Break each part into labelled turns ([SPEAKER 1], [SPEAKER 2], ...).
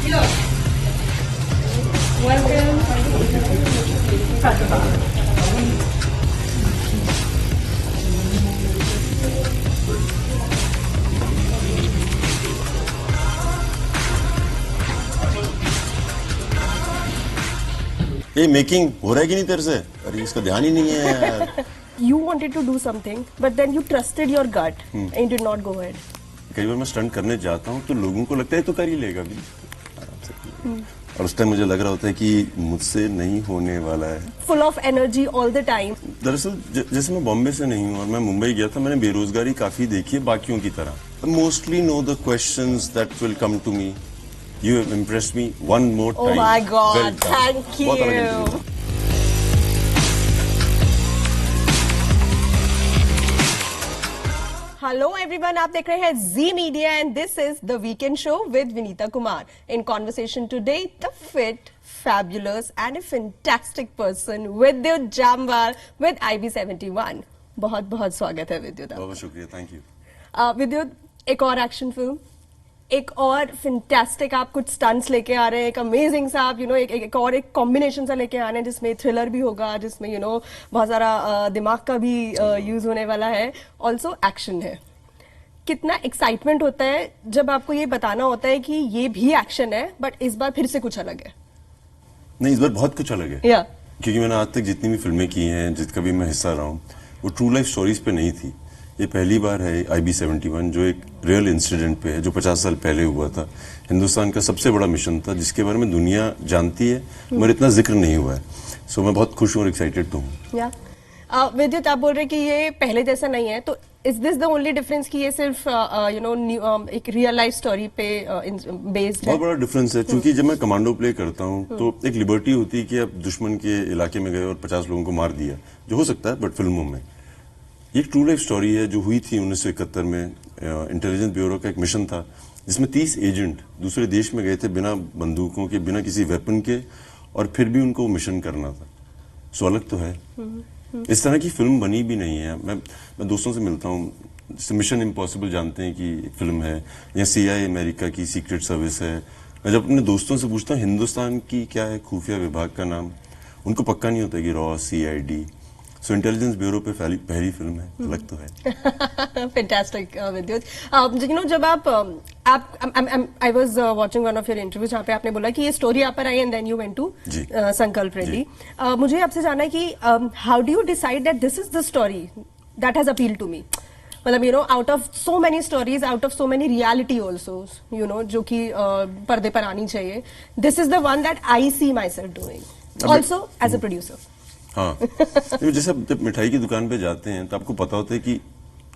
[SPEAKER 1] ये मेकिंग हो रहा है कि नहीं तेरे से? अरे इसका ध्यान ही नहीं है यार।
[SPEAKER 2] You wanted to do something, but then you trusted your gut and you did not go ahead.
[SPEAKER 1] कई बार मैं स्टंट करने जाता हूँ तो लोगों को लगता है तो कर ही लेगा भी आराम से। और उस टाइम मुझे लग रहा होता है कि मुझसे नहीं होने वाला है।
[SPEAKER 2] Full of energy all the time.
[SPEAKER 1] दरअसल जैसे मैं बॉम्बे से नहीं हूँ और मैं मुंबई गया था, मैंने बेरोजगारी काफी देखी है बाकियों की तरह। Mostly know the questions that will come to me. You have impressed me one more time.
[SPEAKER 2] Oh my God!
[SPEAKER 1] Well done.
[SPEAKER 2] Thank you.
[SPEAKER 1] बहुत अलग interview था।
[SPEAKER 2] Hello everyone, आप देख रहे हैं Z Media and this is the Weekend Show with Vinita Kumar. In conversation today, the fit, fabulous and a fantastic person Vidyut Jamwal with IB71. बहुत बहुत स्वागत है विद्युत।
[SPEAKER 1] बहुत शुक्रिया, थैंक यू।
[SPEAKER 2] विद्युत, एक और एक्शन फिल्म, एक और फैंटास्टिक आप कुछ स्टंट्स लेके आ रहे हैं, एक अमेजिंग सा आप एक कॉम्बिनेशन सा लेके आ रहे हैं जिसमें थ्रिलर भी होगा, जिसमें बहुत सारा दिमाग का भी यूज होने वाला है, ऑल्सो एक्शन है। कितना एक्साइटमेंट होता है जब आपको ये बताना होता है कि ये भी एक्शन है बट इस बार फिर से कुछ अलग है।
[SPEAKER 1] नहीं, इस बार बहुत कुछ अलग है। क्योंकि मैंने आज तक जितनी भी फिल्में की हैं, जिसका भी मैं हिस्सा रहा हूँ, वो ट्रू लाइफ स्टोरीज पे नहीं थी। ये पहली बार है IB71 जो एक रियल इंसिडेंट पे है, जो 50 साल पहले हुआ था। हिंदुस्तान का सबसे बड़ा मिशन था जिसके बारे में दुनिया जानती है मगर इतना जिक्र नहीं हुआ है। सो मैं बहुत खुश हूँ और एक्साइटेड तो हूँ।
[SPEAKER 2] विद्युत, आप बोल रहे हैं कि ये पहले जैसा नहीं है, तो is this the only difference कि ये सिर्फ एक रियल लाइफ स्टोरी पे बेस्ड है?
[SPEAKER 1] बहुत बड़ा डिफरेंस है, क्योंकि जब मैं कमांडो प्ले करता हूँ तो एक लिबर्टी होती है कि आप दुश्मन के इलाके में गए और 50 लोगों को मार दिया, जो हो सकता है बट फिल्मों में। ये एक ट्रू लाइफ स्टोरी है जो हुई थी 1971 में। इंटेलिजेंस ब्यूरो का एक मिशन था जिसमें 30 एजेंट दूसरे देश में गए थे बिना बंदूकों के, बिना किसी वेपन के, और फिर भी उनको मिशन करना था। सो अलग तो है। इस तरह की फिल्म बनी भी नहीं है। मैं दोस्तों से मिलता हूँ, मिशन इम्पॉसिबल जानते हैं कि फिल्म है, या CIA अमेरिका की सीक्रेट सर्विस है। मैं जब अपने दोस्तों से पूछता हूँ हिंदुस्तान की क्या है खुफिया विभाग का नाम, उनको पक्का नहीं होता कि रॉ, CID। सो इंटेलिजेंस ब्यूरो पे पहली फिल्म है, अलग तो है।
[SPEAKER 2] फैंटास्टिक विद्युत। जब आप I was watching one of your interview जहाँ पे आपने बोला कि ये स्टोरी आप पर आई and then you went to Sankalp Reddy. मुझे आपसे जानना है कि how do you decide that this is the story that has appeal to me? मतलब out of so many stories, out of so many reality also, जो कि पर्दे पर आनी चाहिए, this is the one that I see myself doing also as a producer.
[SPEAKER 1] हाँ, जैसे जब मिठाई की दुकान पे जाते हैं तो आपको पता होता है कि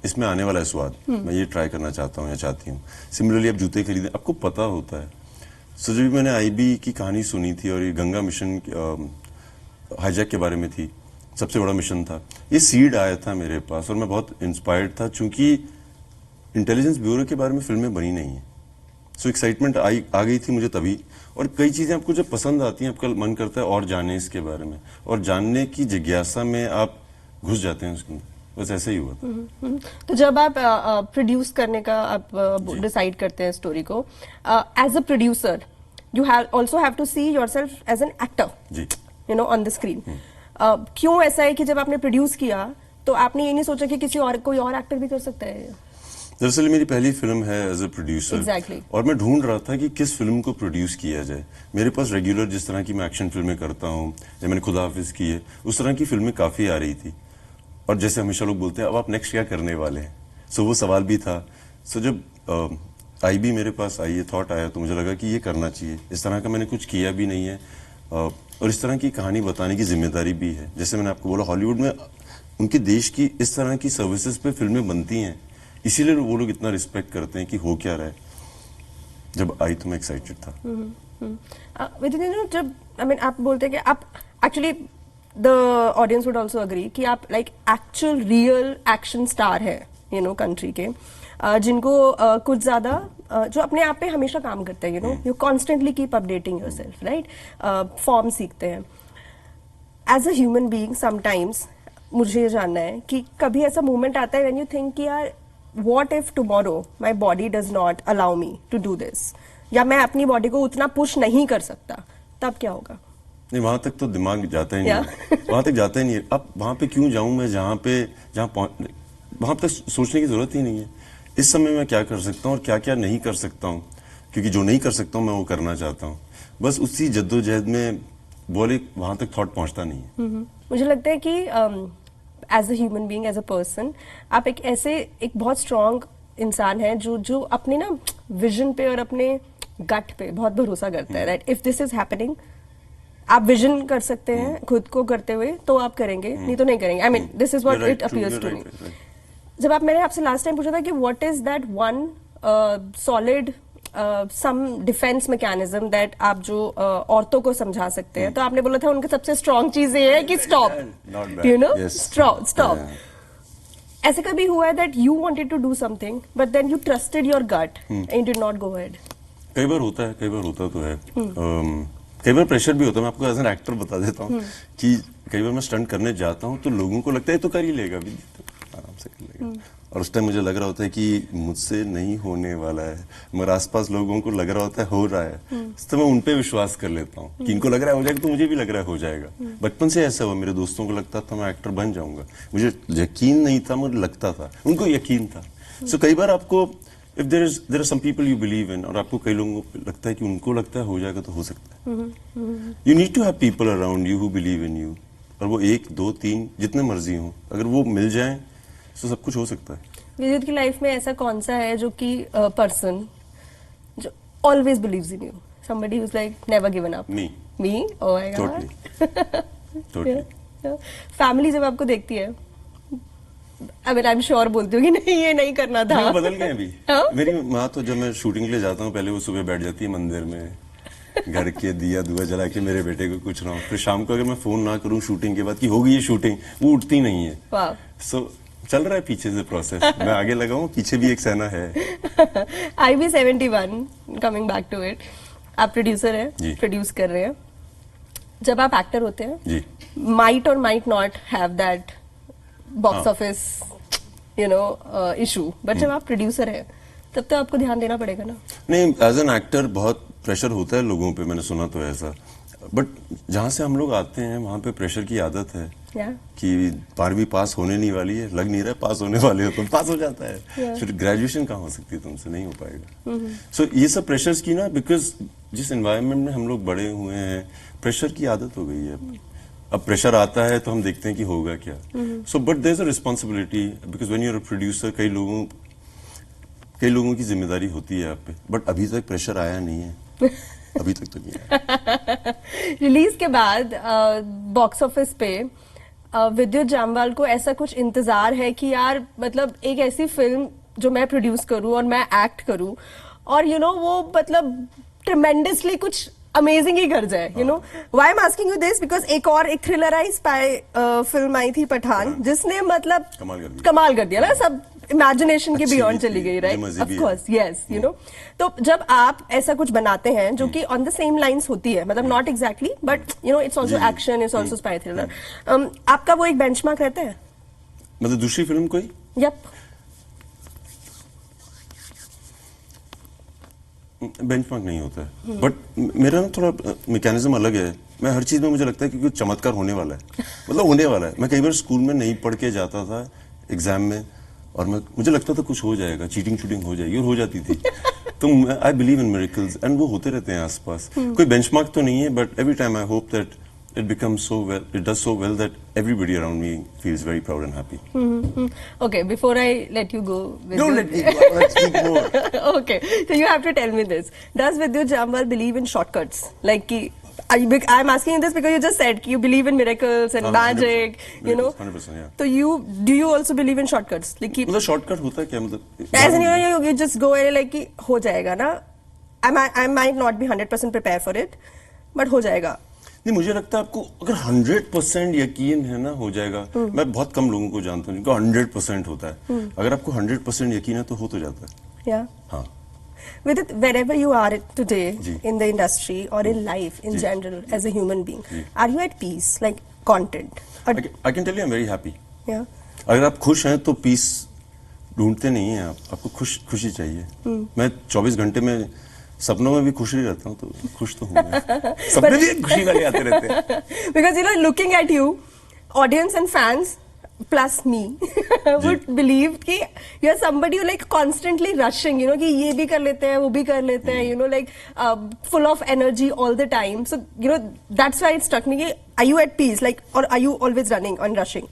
[SPEAKER 1] इसमें आने वाला है स्वाद, मैं ये ट्राई करना चाहता हूँ या चाहती हूँ। सिमिलरली आप जूते खरीदें, आपको पता होता है। सो जब मैंने IB की कहानी सुनी थी और ये गंगा मिशन हाईजैक के बारे में थी, सबसे बड़ा मिशन था, ये सीड आया था मेरे पास और मैं बहुत इंस्पायर्ड था, चूंकि इंटेलिजेंस ब्यूरो के बारे में फिल्में बनी नहीं है। सो एक्साइटमेंट आ गई थी मुझे तभी। और कई चीजें आपको जब पसंद आती हैं, आपका मन करता है और जाने इसके बारे में, और जानने की जिज्ञासा में आप घुस जाते हैं उसके अंदर। बस ऐसे ही हुआ था।
[SPEAKER 2] तो जब आप प्रोड्यूस करने का आप डिसाइड करते हैं स्टोरी को, as a producer you also have to see yourself as an actor on the screen. क्यों ऐसा है कि जब आपने प्रोड्यूस किया तो आपने ये नहीं सोचा कि कोई और एक्टर भी कर सकता है?
[SPEAKER 1] दरअसल मेरी पहली फिल्म है एज ए प्रोड्यूसर, और मैं ढूंढ रहा था कि किस फिल्म को प्रोड्यूस किया जाए। मेरे पास रेगुलर जिस तरह की मैं एक्शन फिल्में करता हूँ, या मैंने खुदा हाफिज की है, उस तरह की फिल्में काफी आ रही थी। और जैसे हमेशा लोग बोलते हैं अब आप नेक्स्ट क्या करने वाले हैं, सो वो सवाल भी था। सो जब IB मेरे पास आई, ये थॉट आया, तो मुझे लगा कि ये करना चाहिए। इस तरह का मैंने कुछ किया भी नहीं है, और इस तरह की कहानी बताने की जिम्मेदारी भी है। जैसे मैंने आपको बोला, हॉलीवुड में उनके देश की इस तरह की सर्विसेज पे फिल्में बनती हैं, इसीलिए वो लोग इतना रिस्पेक्ट करते हैं कि हो क्या रहा है। जब आई तो मैं एक्साइटेड था।
[SPEAKER 2] जब आप बोलते हैं कि आप actually, the audience would also agree कि आप like actual real action star है कंट्री के, जिनको कुछ ज्यादा जो अपने आप पे हमेशा काम करते हैं, you constantly keep updating yourself, right? Form सीखते हैं। As a human being sometimes मुझे ये जानना है कि कभी ऐसा मोमेंट आता है व्हेन यू थिंक कि यार what if tomorrow my body does not allow me to do this? या मैं अपनी बॉडी को उतना पुश नहीं कर सकता, तब क्या होगा?
[SPEAKER 1] नहीं, वहां तक तो दिमाग जाता ही नहीं, वहां तक जाता ही नहीं है। अब वहां पे क्यों जाऊं मैं, वहां तक सोचने की जरूरत ही नहीं है। इस समय मैं क्या कर सकता हूँ और क्या क्या नहीं कर सकता हूँ, क्योंकि जो नहीं कर सकता हूँ मैं वो करना चाहता हूँ। बस उसी जद्दोजहद में बोले वहां तक थॉट पहुंचता नहीं है।
[SPEAKER 2] मुझे लगता है कि as a human being, as a person, आप एक बहुत स्ट्रांग इंसान है जो अपने ना विजन पे और अपने गट पे बहुत भरोसा करता है, right? If this is happening, आप विजन कर सकते हैं खुद को करते हुए, तो आप करेंगे, नहीं तो नहीं करेंगे। I mean this is what it appears to me. जब मैंने आपसे लास्ट टाइम पूछा था कि what is that one solid some defence mechanism that आप जो औरतों को समझा सकते हैं, तो आपने बोला था उनकी सबसे स्ट्रांग चीज ये है कि स्टॉप, यू नो, स्टॉप। ऐसे कभी हुआ है that you wanted to do something but then you trusted your gut and you did not go ahead?
[SPEAKER 1] कई बार होता है, कई बार होता तो है। कई बार प्रेशर भी होता है। मैं आपको एज एन एक्टर बता देता हूँ कि कई बार मैं स्टंट करने जाता हूँ तो लोगों को लगता है तो कर ही लेगा, अभी आराम से कर लेगा, और उस टाइम मुझे लग रहा होता है कि मुझसे नहीं होने वाला है, मगर आसपास लोगों को लग रहा होता है हो रहा है, तो मैं उन पे विश्वास कर लेता हूँ कि इनको लग रहा है हो जाएगा, तो मुझे भी लग रहा है हो जाएगा। बचपन से ऐसा हुआ, मेरे दोस्तों को लगता था मैं एक्टर बन जाऊंगा, मुझे यकीन नहीं था मगर लगता था, उनको यकीन था। सो कई बार आपको if there are some people you believe in, और आपको कई लोगों को लगता है कि उनको लगता है हो जाएगा तो हो सकता है, you need to have people around you who believe in you, और वो 1 2 3 जितने मर्जी हो, अगर वो मिल जाए तो सब कुछ हो सकता है।
[SPEAKER 2] विदित की लाइफ में ऐसा कौन सा है जो कि पर्सन जो always believes in you, somebody who is like never given up?
[SPEAKER 1] Me.
[SPEAKER 2] Oh my God,
[SPEAKER 1] totally.
[SPEAKER 2] Family जब आपको देखती है, आई एम श्योर बोलती हूँ कि नहीं ये नहीं करना था।
[SPEAKER 1] वो बदल गए अभी। मेरी माँ तो जब मैं शूटिंग के लिए जाता हूँ, पहले वो सुबह बैठ जाती है मंदिर में, घर के दिया दुआ जला के मेरे बेटे को कुछ ना हो, फिर शाम को अगर मैं फोन ना करूँ शूटिंग के बाद कि हो गई है शूटिंग, वो उठती नहीं है। सो चल रहा है पीछे से प्रोसेस, मैं आगे लगा हूँ, पीछे भी एक सेना है।
[SPEAKER 2] IB71, coming back to it, आप प्रोड्यूसर हैं, प्रोड्यूस कर रहे हैं। जब आप एक्टर होते हैं, माइट और might not have that box office you know issue, but जब आप प्रोड्यूसर हैं तब तो आपको ध्यान देना पड़ेगा ना?
[SPEAKER 1] नहीं, एज एन एक्टर बहुत प्रेशर होता है लोगों पे, मैंने सुना तो है ऐसा, बट जहाँ से हम लोग आते हैं वहाँ पे प्रेशर की आदत है कि 12वीं पास होने नहीं वाली है, लग नहीं रहा है पास होने वाले हो, तो पास हो जाता है। फिर ग्रेजुएशन कहाँ हो सकती है तुमसे, नहीं हो पाएगा। सो ये सब प्रेशर्स की ना, बिकॉज जिस एनवायरनमेंट में हम लोग बड़े हुए हैं, प्रेशर की आदत हो गई है। अब प्रेशर आता है तो हम देखते हैं कि होगा क्या। So but there is a responsibility, because when you are a producer, कई लोगों की जिम्मेदारी होती है आप पे, बट अभी तक प्रेशर आया नहीं है। अभी तक तो नहीं आया।
[SPEAKER 2] रिलीज के बाद बॉक्स ऑफिस पे विद्युत जामवाल को ऐसा कुछ इंतजार है कि यार मतलब एक ऐसी फिल्म जो मैं प्रोड्यूस करूं और मैं एक्ट करूं और यू नो वो मतलब ट्रेमेंडसली कुछ अमेजिंग ही कर जाए, you know. Why I am asking you this, because एक थ्रिलराइज स्पाई फिल्म आई थी पठान, जिसने मतलब कमाल कर दिया ना, सब इमेजिनेशन के बियॉन्ड चली गई, right? Of course, yes, you know. तो जब आप ऐसा कुछ बनाते हैं जो कि ऑन द सेम लाइंस होती है, मतलब not exactly but you know it's also action, it's also spy thriller, आपका वो एक बेंचमार्क रहता है?
[SPEAKER 1] मतलब दूसरी फिल्म कोई?
[SPEAKER 2] यप।
[SPEAKER 1] बेंचमार्क नहीं होता है, बट मेरा ना थोड़ा मैकेनिज्म अलग है। मैं हर चीज में मुझे लगता है कि कुछ चमत्कार होने वाला है, मतलब होने वाला है। मैं कई बार स्कूल में नहीं पढ़ के जाता था एग्जाम में, और मुझे लगता था कुछ हो जाएगा, चीटिंग हो जाएगी, और हो जाती थी। तो I believe in miracles, and वो होते रहते हैं आसपास। कोई बेंचमार्क तो नहीं है, but every time I hope that it becomes so well, it does so well that everybody around me feels very proud and happy.
[SPEAKER 2] Okay, before I let you go,
[SPEAKER 1] don't let me go, let's speak more.
[SPEAKER 2] Okay, so you have to tell me this. Does Vidyut Jamwal believe in shortcuts? Like ki, I'm asking you this because you just said you believe in miracles and magic, you know.
[SPEAKER 1] 100%, yeah.
[SPEAKER 2] So do you also believe in shortcuts? Like ki,
[SPEAKER 1] मतलब shortcut होता है क्या, मतलब?
[SPEAKER 2] As in you just go and like कि हो जाएगा ना. I might not be 100% prepared for it, but हो जाएगा.
[SPEAKER 1] नहीं, मुझे लगता है आपको अगर 100% यकीन है ना हो जाएगा। मैं बहुत कम लोगों को जानता हूँ जिनको 100% होता है। अगर आपको 100% यकीन है तो हो तो जाता है।
[SPEAKER 2] Yeah.
[SPEAKER 1] हाँ।
[SPEAKER 2] With it, wherever you are today in the industry or in life in general as a human being, are you at peace, like content?
[SPEAKER 1] I can tell you I'm very happy.
[SPEAKER 2] Yeah.
[SPEAKER 1] अगर आप खुश हैं तो piece ढूंढते नहीं हैं आप, आपको खुशी चाहिए। मैं 24 घंटे में सपनों में भी खुश ही रहता हूँ, तो खुश तो हूँ मैं। सपने भी खुशी वाले आते रहते हैं।
[SPEAKER 2] Because you know, looking at you, audience and fans plus me would believe कि you're somebody who like constantly rushing, you know, कि ये भी कर लेते हैं, वो भी कर लेते हैं, you know, like full of energy all the time. So you know, that's why it struck me कि are you at peace, like, or are you always running and rushing?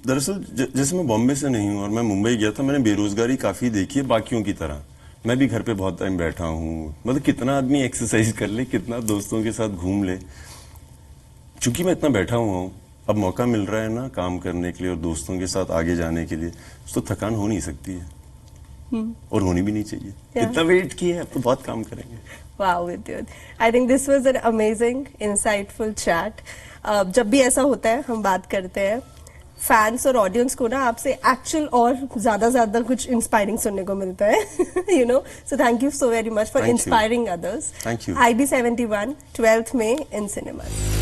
[SPEAKER 1] दरअसल जैसे मैं बॉम्बे से नहीं हूँ और मैं मुंबई गया था, मैंने बेरोजगारी काफी देखी है बाकियों की तरह। मैं भी घर पे बहुत टाइम बैठा हूँ, मतलब कितना आदमी एक्सरसाइज कर ले, कितना दोस्तों के साथ घूम ले। चूंकि मैं इतना बैठा हुआ हूँ, अब मौका मिल रहा है ना काम करने के लिए और दोस्तों के साथ आगे जाने के लिए, तो थकान हो नहीं सकती है और होनी भी नहीं चाहिए। इतना वेट किया है, अब तो बहुत काम करेंगे।
[SPEAKER 2] Wow, Vidyut. I think this was an amazing, insightful chat. जब भी ऐसा होता है हम बात करते हैं, फैंस और ऑडियंस को ना आपसे एक्चुअल और ज्यादा कुछ इंस्पायरिंग सुनने को मिलता है, you know. So thank you so very much for inspiring others.
[SPEAKER 1] Thank you.
[SPEAKER 2] IB 71 12th May in cinemas.